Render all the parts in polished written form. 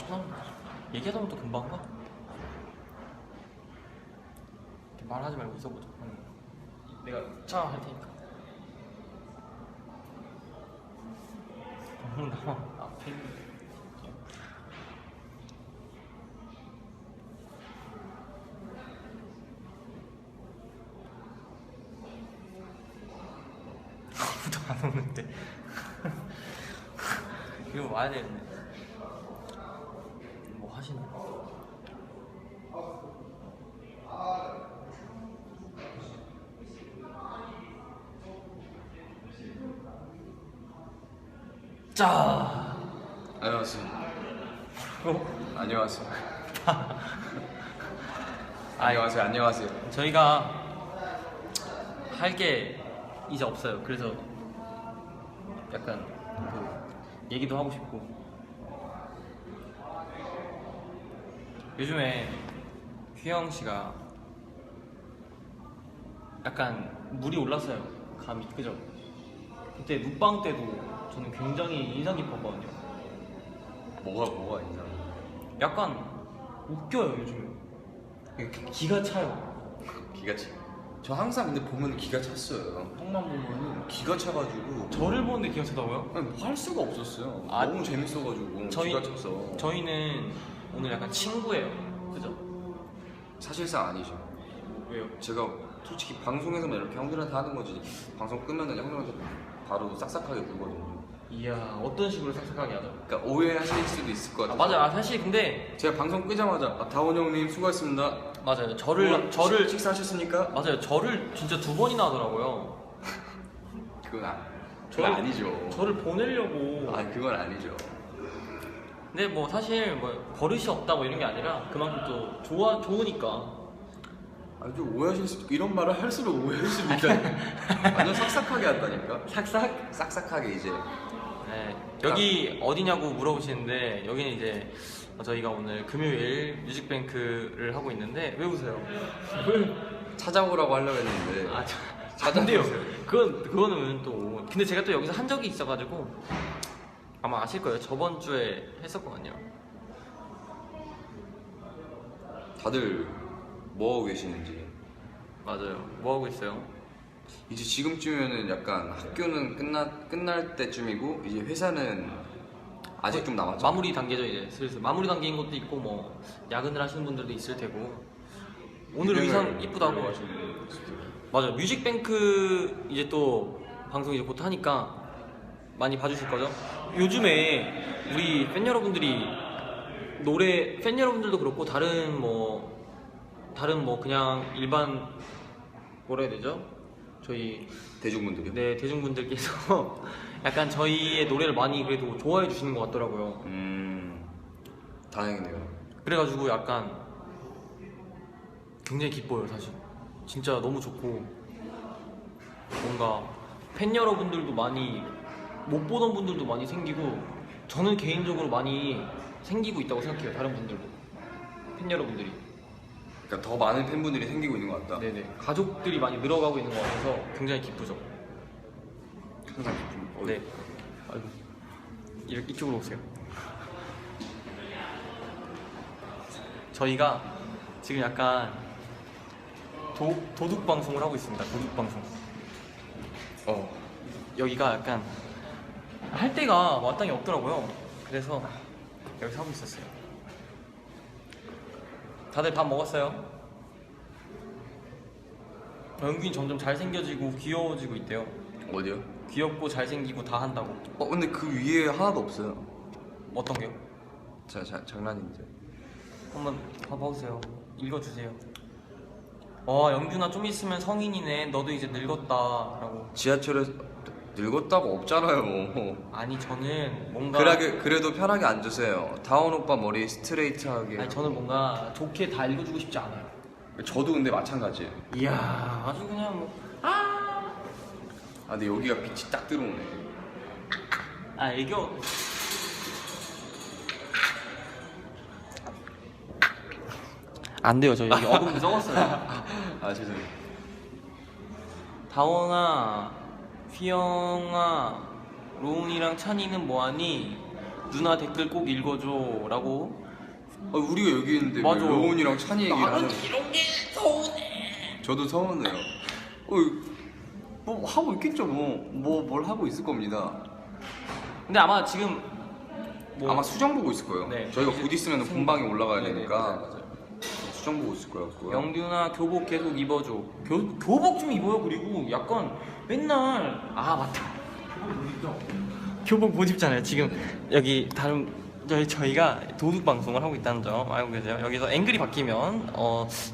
전화하면 되지. 얘기하다 보면 또 금방 가. 이렇게 말하지 말고 있어보자. 내가 차 할 테니까. 너무 나와 앞에 있는데. 아무도 안 오는데. 이거 와야 되는데. 뭐 하시나? 자. 안녕하세요. 안녕하세요. 안녕하세요. 안녕하세요. 저희가 할 게 이제 없어요. 그래서 약간 그 얘기도 하고 싶고. 요즘에 휘영 씨가 약간 물이 올랐어요. 감이 그죠? 그때 묵방 때도 저는 굉장히 인상 깊었거든요. 뭐가 인상? 약간 웃겨요 요즘에. 기가 차요. 기가 차. 저 항상 근데 보면 기가 찼어요. 형만 보면은 기가 차가지고 저를 보는데 기가 차다고요? 아니 뭐 할 수가 없었어요. 아, 너무 재밌어가지고 기가 찼어. 저희는 오늘 약간 친구예요. 그죠? 사실상 아니죠. 왜요? 제가 솔직히 방송에서만 이렇게 형들한테 하는 거지 방송 끄면은 형들한테 바로 싹싹하게 굴거든요. 이야, 어떤 식으로 싹싹하게 하죠? 그러니까 오해하실 수도 있을 것 아, 같아요. 맞아. 사실 근데 제가 방송 끄자마자 다원 형님 수고하셨습니다. 맞아요. 저를 식사하셨습니까? 맞아요. 저를 진짜 2번이나 하더라고요. 그건 아니죠. 저를 보내려고. 아니 그건 아니죠. 근데 뭐 사실 뭐 버릇이 없다 뭐 이런 게 아니라 그만큼 또 좋으니까. 아주 오해하실 수 이런 말을 할수록 오해할 수 있다니까. 완전 싹싹하게 한다니까. 싹싹? 싹싹하게 이제. 네. 여기 어디냐고 물어보시는데 여기는 이제 저희가 오늘 금요일 뮤직뱅크를 하고 있는데 왜 웃어요? 찾아오라고 하려고 했는데. 아, 찾아오세요. 그거는 또 근데 제가 또 여기서 한 적이 있어가지고 아마 아실 거예요. 저번 주에 했었거든요. 다들 뭐 하고 계시는지. 맞아요. 뭐 하고 있어요? 이제 지금쯤이면은 약간 학교는 끝날 때쯤이고 이제 회사는 아직 좀 남았죠. 마무리 단계죠. 이제 슬슬 마무리 단계인 것도 있고 뭐 야근을 하시는 분들도 있을 테고. 오늘 의상 이쁘다고. 맞아요. 뮤직뱅크 이제 또 방송 이제 곧 하니까 많이 봐주실 거죠? 요즘에 우리 팬 여러분들이 팬 여러분들도 그렇고 다른 뭐 그냥 일반 뭐라 해야 되죠? 저희 대중분들이요? 네 대중분들께서 약간 저희의 노래를 많이 그래도 좋아해 주시는 것 같더라고요. 다행이네요. 그래가지고 약간 굉장히 기뻐요 사실. 진짜 너무 좋고 뭔가 팬 여러분들도 많이 못 보던 분들도 많이 생기고 저는 개인적으로 많이 생기고 있다고 생각해요. 다른 분들도 팬 여러분들이. 그러니까 더 많은 팬분들이 생기고 있는 것 같다. 네네. 가족들이 많이 늘어가고 있는 것 같아서 굉장히 기쁘죠. 항상 기쁩니다. 네. 아이고. 이쪽으로 오세요. 저희가 지금 약간 도둑 방송을 하고 있습니다. 도둑 방송. 여기가 약간 할 데가 마땅히 없더라고요. 그래서 여기서 하고 있었어요. 다들 밥 먹었어요? 영균이 점점 잘생겨지고 귀여워지고 있대요. 어디요? 귀엽고 잘생기고 다 한다고. 근데 그 위에 하나도 없어요. 어떤 게요? 장난인데. 한번 봐보세요. 읽어주세요. 영균아 좀 있으면 성인이네. 너도 이제 늙었다 라고. 지하철에서 늙었다고 없잖아요. 아니 저는 뭔가 그래도 편하게 앉으세요. 다운 오빠 머리 스트레이트하게. 아니 저는 뭔가 좋게 다 읽어주고 싶지 않아요. 저도 근데 마찬가지예요. 이야 아주 그냥 뭐 근데 여기가 빛이 딱 들어오네. 애교. 안 돼요. 저 여기 어금니 썩었어요. 죄송해요. 다원아, 휘영아, 로운이랑 찬이는 뭐하니? 누나 댓글 꼭 읽어줘라고. 우리가 여기 있는데 맞아. 로운이랑 찬이 얘기를 나는 하는. 이런 게 서운해. 저도 서운해요. 뭐 하고 있겠죠. 뭘 하고 있을 겁니다. 근데 아마 지금 아마 수정 보고 있을 거예요. 네. 저희가 곧 있으면 본방에 올라가야 네네, 되니까 맞아요. 수정 보고 있을 거예요. 영규나 교복 계속 입어줘. 교복 좀 입어요. 그리고 약간 맨날 맞다. 교복 못 입잖아요. 지금 여기 다른 저희가 도둑 방송을 하고 있다는 점 알고 계세요? 여기서 앵글이 바뀌면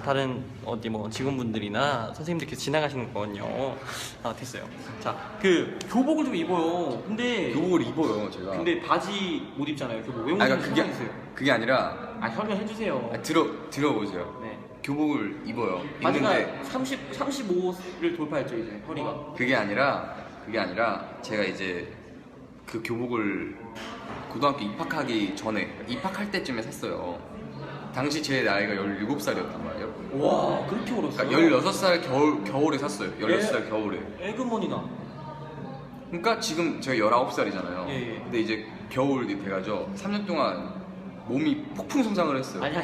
다른 어디 뭐 직원분들이나 선생님들께서 지나가시는 거거든요. 됐어요. 자, 그 교복을 좀 입어요. 근데 교복을 입어요, 제가. 근데 바지 못 입잖아요. 교복 왜 못 그러니까 입으세요? 그게 아니라 설명해 주세요. 들어보세요. 네. 교복을 입어요. 바지가 입는데 35를 돌파했죠 이제 허리가. 그게 아니라 제가 이제 그 교복을 고등학교 입학하기 전에 입학할 때쯤에 샀어요. 당시 제 나이가 17살이었단 말이에요. 와 그렇게 어렸어요? 그러니까 16살 겨울에 샀어요. 16살 겨울에. 애그머니나. 그러니까 지금 제가 19살이잖아요. 예. 근데 이제 겨울이 돼가지고 3년 동안 몸이 폭풍 성장을 했어요. 아니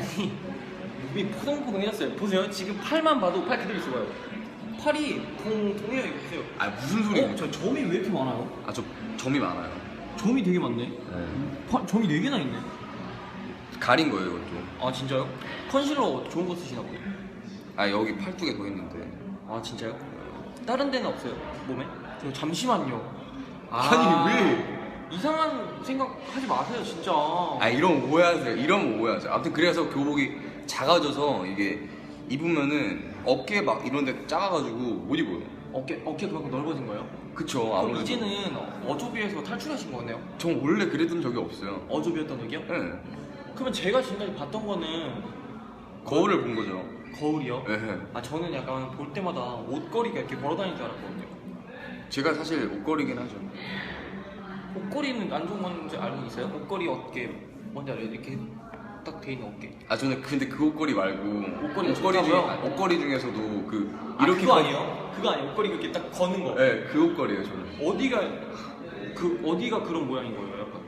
몸이 포동포동해졌어요. 보세요 지금 팔만 봐도 팔 그대로 있어요. 팔이 동해요 이거 보세요. 무슨 소리예요? 저 점이 왜 이렇게 많아요? 저 점이 많아요. 점이 되게 많네. 점이 4개나 있네. 가린 거예요, 이것도. 진짜요? 컨실러 좋은 거 쓰시나 보네. 여기 팔뚝에 더 있는데. 진짜요? 다른 데는 없어요 몸에? 잠시만요. 아니, 왜? 이상한 생각 하지 마세요 진짜. 이러면 오해하세요. 아무튼 그래서 교복이 작아져서 이게 입으면은 어깨 막 이런 데 작아가지고 못 입어요. 어깨 그만큼 넓어진 거예요? 그쵸, 그럼 아무래도. 이제는 어조비에서 탈출하신 거네요? 전 원래 그랬던 적이 없어요. 어조비였던 적이요? 네. 그러면 제가 지금까지 봤던 거는 거울을 본 거죠. 거울이요? 네. 저는 약간 볼 때마다 옷걸이가 이렇게 걸어다니는 줄 알았거든요. 제가 사실 옷걸이긴 하죠. 옷걸이는 안 좋은 건지 알고 있어요? 옷걸이 어깨 뭔지 알아요? 이렇게 딱 돼 있는 어깨. 저는 근데 그 옷걸이 말고 옷걸이 좋다고요? 옷걸이 중에서도 이렇게 그거 아니에요? 그거 아니에요? 옷걸이 이렇게 딱 거는 거. 네, 그 옷걸이에요, 저는. 어디가 그런 모양인 거예요, 약간?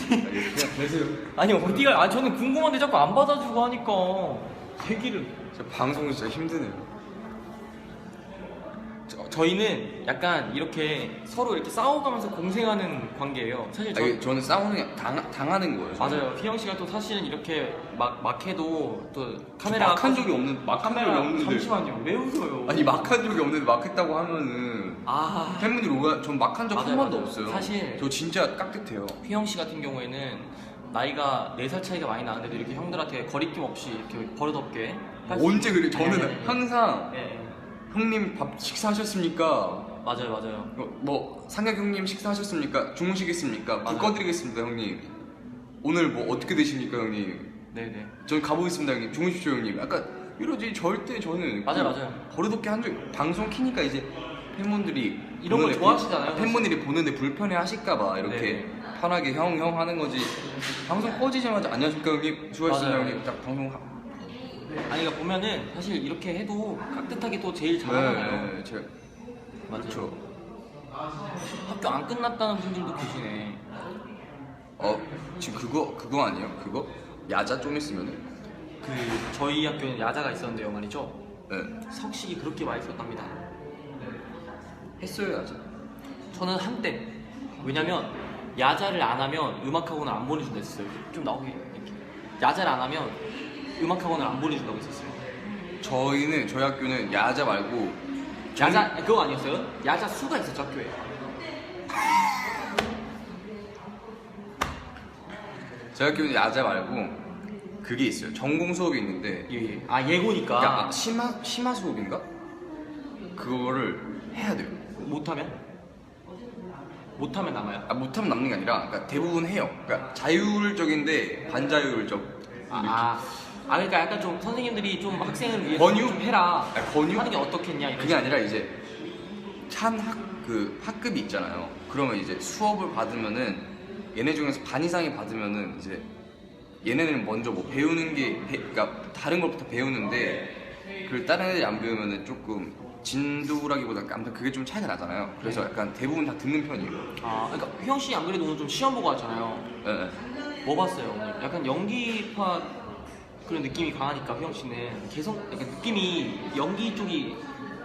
그냥 계세요. 아니 어디가? 저는 궁금한데 자꾸 안 받아주고 하니까 얘기를. 방송 진짜 힘드네요. 저희는 약간 이렇게 서로 이렇게 싸워가면서 공생하는 관계예요. 사실 저는 싸우는 게 당하는 거예요. 저는. 맞아요. 휘영 씨가 또 사실은 이렇게 막 해도 또 카메라 막한 적이 없는데. 잠시만요. 왜 웃어요? 막한 적이 없는데 막 했다고 하면은 팬분들이 전 막 한 적 한 맞아요, 번도 맞아요. 없어요. 사실 저 진짜 깍듯해요. 휘영 씨 같은 경우에는 나이가 4살 차이가 많이 나는데도 이렇게 형들한테 거리낌 없이 이렇게 버릇없게 언제 그래? 저는 아니. 항상 예. 형님 밥 식사하셨습니까? 맞아요. 뭐 상혁 형님 식사하셨습니까? 주무시겠습니까? 불 맞아요. 꺼드리겠습니다 형님. 오늘 뭐 어떻게 되십니까 형님? 네네. 저는 가보겠습니다 형님. 주무십시오 형님. 약간 이러지 절대 저는 맞아요. 버릇없게 한 적. 방송 키니까 이제 팬분들이 이런 걸 보는데 좋아하시잖아요, 팬분들이 보는데 불편해 하실까봐 이렇게 네. 편하게 형 하는 거지. 방송 꺼지자마자 안녕하십니까 형님. 수고하셨습니다 맞아요. 형님. 딱 방송 그러니까 보면은 사실 이렇게 해도 깍듯하게 또 제일 잘하잖아요. 네, 제가 맞아요. 그렇죠. 학교 안 끝났다는 분들도 계시네. 지금 그거 아니에요? 그거? 야자 좀 있으면은? 저희 학교에는 야자가 있었는데요, 말이죠. 네. 석식이 그렇게 많이 썼답니다. 했어요 야자. 저는 한때 왜냐면 야자를 안 하면 음악학원을 안 보내준다 했어요. 좀 나오게 이렇게. 야자를 안 하면 음악학원을 안 보내준다고 했었어요. 저희 학교는 야자 말고 야자 그거 아니었어요? 야자 수가 있었죠 학교에. 저희 학교는 야자 말고 그게 있어요. 전공 수업이 있는데 예. 예고니까. 그러니까 심화 수업인가? 그거를 해야 돼요. 못하면 남아요. 못하면 남는 게 아니라 그러니까 대부분 해요. 그러니까 자율적인데 반자율적. 그러니까 약간 좀 선생님들이 좀 학생을 위해서 권유? 좀 해라. 권유? 하는 게 어떻겠냐 이런. 그게 아니라 이제 학급이 있잖아요. 그러면 이제 수업을 받으면은 얘네 중에서 반 이상이 받으면은 이제 얘네는 먼저 뭐 배우는 게 그러니까 다른 것부터 배우는데 그걸 다른 애들이 안 배우면은 조금 진도라기보다 아무튼 그게 좀 차이가 나잖아요. 그래서 약간 대부분 다 듣는 편이에요. 아, 그러니까 휘영 씨 안 그래도 오늘 좀 시험 보고 왔잖아요. 네. 뭐 봤어요 오늘? 약간 연기파 그런 느낌이 강하니까 휘영 씨는 계속 약간 느낌이 연기 쪽이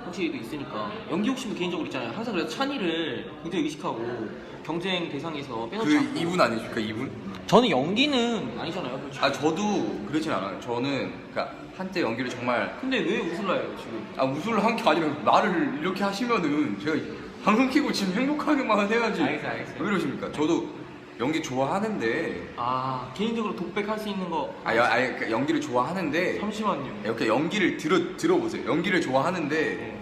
확실히 또 있으니까 연기 욕심도 개인적으로 있잖아요. 항상 그래서 찬이를 굉장히 의식하고 경쟁 대상에서 빼놓지 그 않고. 이분 아니십니까 이분? 저는 연기는 아니잖아요, 솔직히. 아 저도 그렇진 않아요. 저는 그러니까 한때 연기를 정말 근데 왜 웃을라 해요 지금? 웃으려 한 게 아니라 말을 이렇게 하시면은 제가 방송 키고 지금 행복하게만 해야지. 알겠어요. 왜 이러십니까? 저도 연기 좋아하는데 아, 개인적으로 독백할 수 있는 거. 그러니까 연기를 좋아하는데 잠시만요. 이렇게 연기를 들어보세요. 연기를 좋아하는데 네.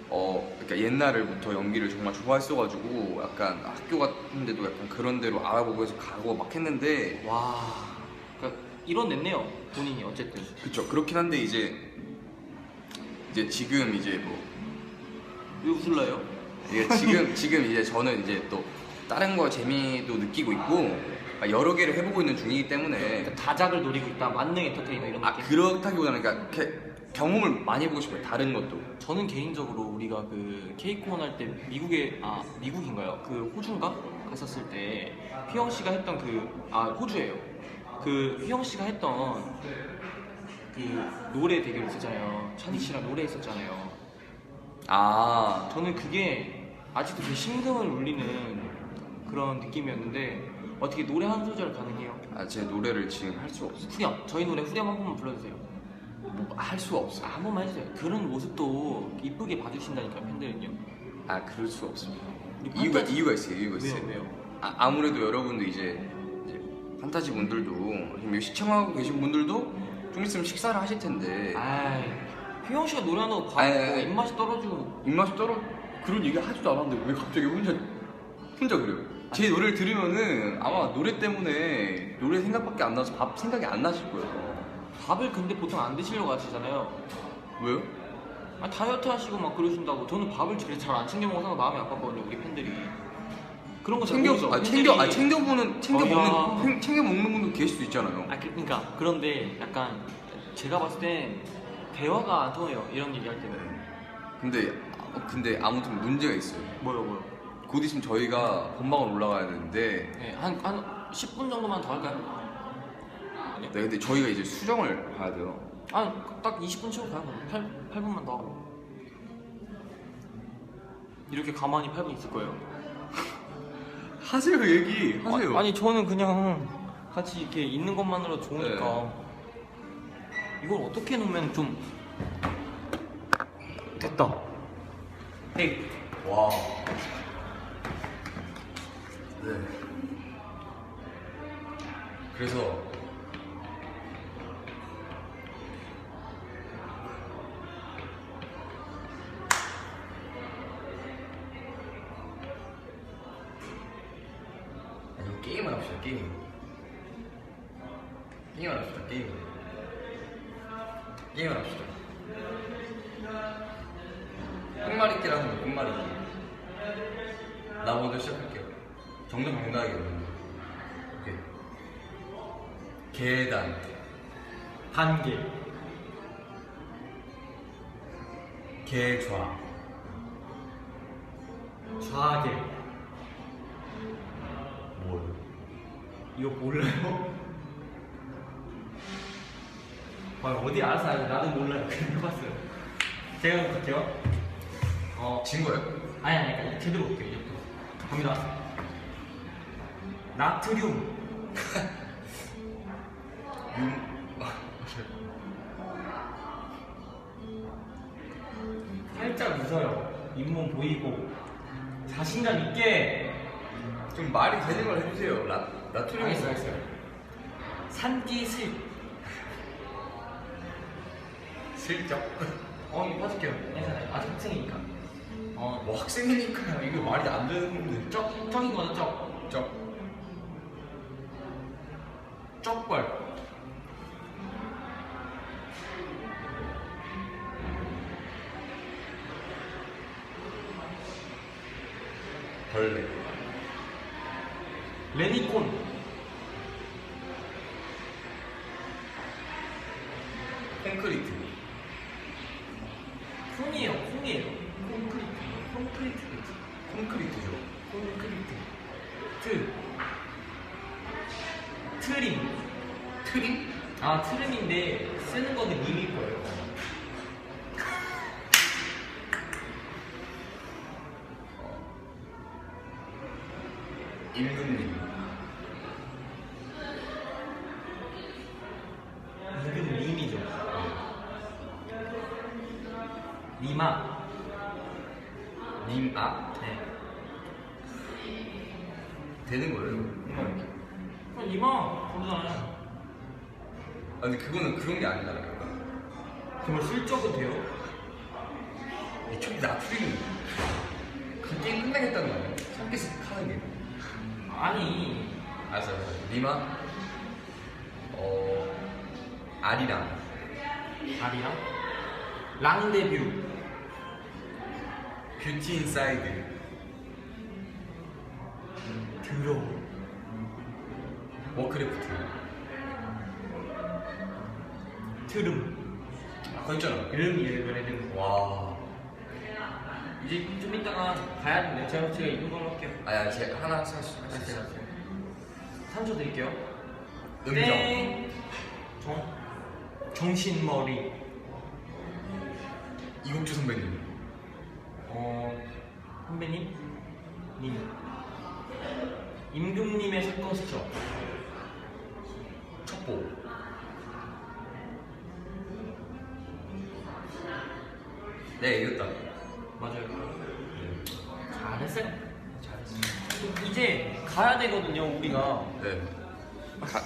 그러니까 옛날부터 연기를 정말 좋아했어가지고 약간 학교 같은데도 약간 그런 데로 알아보고 해서 가고 막 했는데 와, 그러니까 이뤄냈네요 본인이 어쨌든. 그쵸. 그렇긴 한데 이제 지금 이제 뭐 왜 웃을라요? 이게 지금 이제 저는 이제 또 다른 거 재미도 느끼고 있고 여러 개를 해보고 있는 중이기 때문에 그러니까 다작을 노리고 있다. 만능 엔터테이너 이런 느낌. 그렇다기보다는 그러니까 이렇게 경험을 많이 해보고 싶어요. 다른 것도. 저는 개인적으로 우리가 그 케이콘 할 때 미국인가요? 그 호주인가 갔었을 때 휘영 씨가 했던 호주예요. 그 휘영 씨가 했던 그 노래 대결 있었잖아요. 찬희 씨랑 노래 했었잖아요. 저는 그게 아직도 제 심금을 울리는 그런 느낌이었는데 어떻게 노래 한 소절 가능해요? 제 노래를 지금 할 수가 없어요. 후렴, 저희 노래 후렴 한 번만 불러주세요. 뭐 할 수가 없어요. 한 번만 해주세요. 그런 모습도 이쁘게 봐주신다니까 팬들은요. 그럴 수가 없습니다. 우리 이유가 있어요. 왜요? 아무래도 여러분도 이제 판타지 분들도 지금 시청하고 계신 분들도 좀 있으면 식사를 하실 텐데 아이, 휘영 씨가 노래하는 거 아이, 봐도 아이. 입맛이 떨어지고. 입맛이 그런 얘기 하지도 않았는데 왜 갑자기 혼자 그래요? 제 노래를 들으면은 아마 노래 때문에 노래 생각밖에 안 나서 밥 생각이 안 나실 거예요. 밥을 근데 보통 안 드시려고 하시잖아요. 왜요? 다이어트 하시고 막 그러신다고. 저는 밥을 잘 안 챙겨 먹어서 마음이 아팠거든요, 우리 팬들이. 그런 거 잘 모르죠. 챙겨 먹는 분도 계실 수 있잖아요. 그러니까 그런데 약간 제가 봤을 땐 대화가 안 통해요, 이런 얘기할 때는. 근데 아무튼 문제가 있어요. 뭐요? 곧 있으면 저희가 본방을 올라가야 되는데 네, 한 10분 정도만 더 할까요? 네, 근데 저희가 이제 수정을 봐야 돼요. 딱 20분 치고 가요. 8분만 더 하고. 이렇게 가만히 8분 있을 거예요. 하세요. 얘기하세요. 아니 저는 그냥 같이 이렇게 있는 것만으로 좋으니까. 이걸 어떻게 놓으면 좀 됐다. 헤이. 와. 네. 그래서 게임을 합시다. 게임을 합시다. 게임을 합시다. 끝말잇기라는 거 끝말잇기. 나 먼저 시작할게요. 정정당당하게. 오케이. 계단. 단계. 계좌. 좌계. 뭘? 이거 몰라요? 어디 알아서 하지. 나도 몰라요. 그냥 해봤어요. 제가 볼게요. 진 거예요? 아니, 제대로 볼게요. 이제부터. 갑니다. 나트륨. 살짝 웃어요. 잇몸 보이고. 자신감 있게. 좀 말이 되는 걸 해주세요. 나트륨. 알겠어요. 산기슬. 슬쩍. 이거 빠질게요. 괜찮아요. 아직 학생이니까. 뭐 학생이니까 이거 말이 안 되는 건데. 쩍인 거죠, 쩍. 쩍벌. 벌레. 레니콘. 콘크리트. 콩이에요. 트림. 트림? 아 트림인데 쓰는 거는 님일 거예요. 임금님. 이건 님이죠. 니마. 님아? 네. 되는 거예요? 니마 그러잖아요. 아 근데 그거는 그런 게 아니잖아요. 그걸 쓸 적은 돼요? 미쳤지 나트륨. 그 게임 끝나겠다는 거 아니에요? 3개씩 하는 게. 아니 알았어요. 리마. 아리랑. 아리랑 랑데뷰. 뷰티 인사이드. 더러워. 워크래프트. 트름. 그거 있잖아. 이름이에요 그래도. 와. 이제 좀 이따가 가야 되는데 제가 이쁜 걸로 할게요. 아야 제 하나 살수 있어요. 3초 드릴게요. 음정. 땡. 정신머리. 이국주 선배님. 선배님? 님. 임금님의 사건 스쳐. 첩보. 네 이겼다. 맞아요. 잘했어요. 잘했어요. 이제 가야 되거든요, 우리가. 네.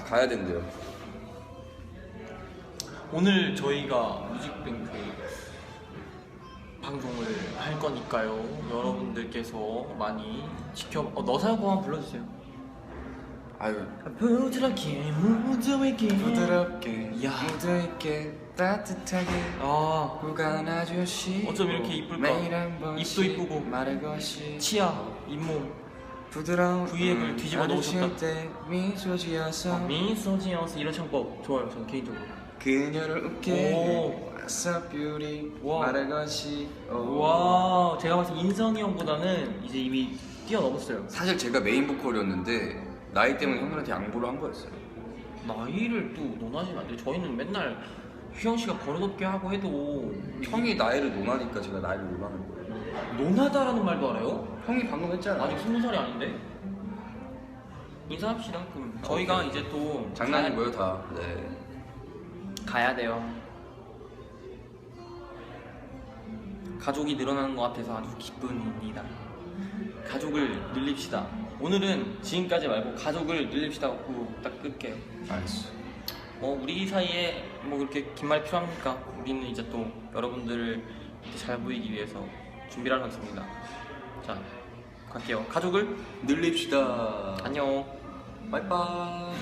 가야 된대요. 오늘 저희가 뮤직뱅크 방송을 할 거니까요. 여러분들께서 많이 너사고 한번 불러주세요. 아유. 부드럽게 무드있게 부드럽게 야. 무드있게 따뜻하게 아 구가 나주시 어쩜 이렇게 이쁠까? 매일 한 번씩 입도 이쁘고 말할 것이 치아, 잇몸 부드러운 V앱을 뒤집어 놓으셨다. 때 미소 지어서 미소지어서 이런 창법 좋아요. 저는 개인적으로. 그녀를 웃게 오. What's up beauty 와. 말할 것이 와 제가 봤을 때 인성이 형보다는 이제 이미 뛰어넘었어요. 사실 제가 메인 보컬이었는데 나이 때문에 형들한테 양보를 한 거였어요. 나이를 또 논하시면 안 돼요. 저희는 맨날 휘영 씨가 버릇없게 하고 해도 형이 나이를 논하니까 제가 나이를 논하는 거예요. 논하다라는 말도 알아요? 형이 방금 했잖아. 아직 20살이 아닌데? 인사합시다. 그럼 저희가 오케이. 이제 또 장난이고요 다. 네. 가야 돼요. 가족이 늘어나는 것 같아서 아주 기쁨입니다. 가족을 늘립시다. 오늘은 지금까지 말고 가족을 늘립시다 갖고 딱 끌게요. 알겠어. 우리 사이에 뭐 그렇게 긴 말 필요합니까? 우리는 이제 또 여러분들을 이렇게 잘 보이기 위해서 준비를 하겠습니다. 자, 갈게요. 가족을 늘립시다. 안녕. 바이바이.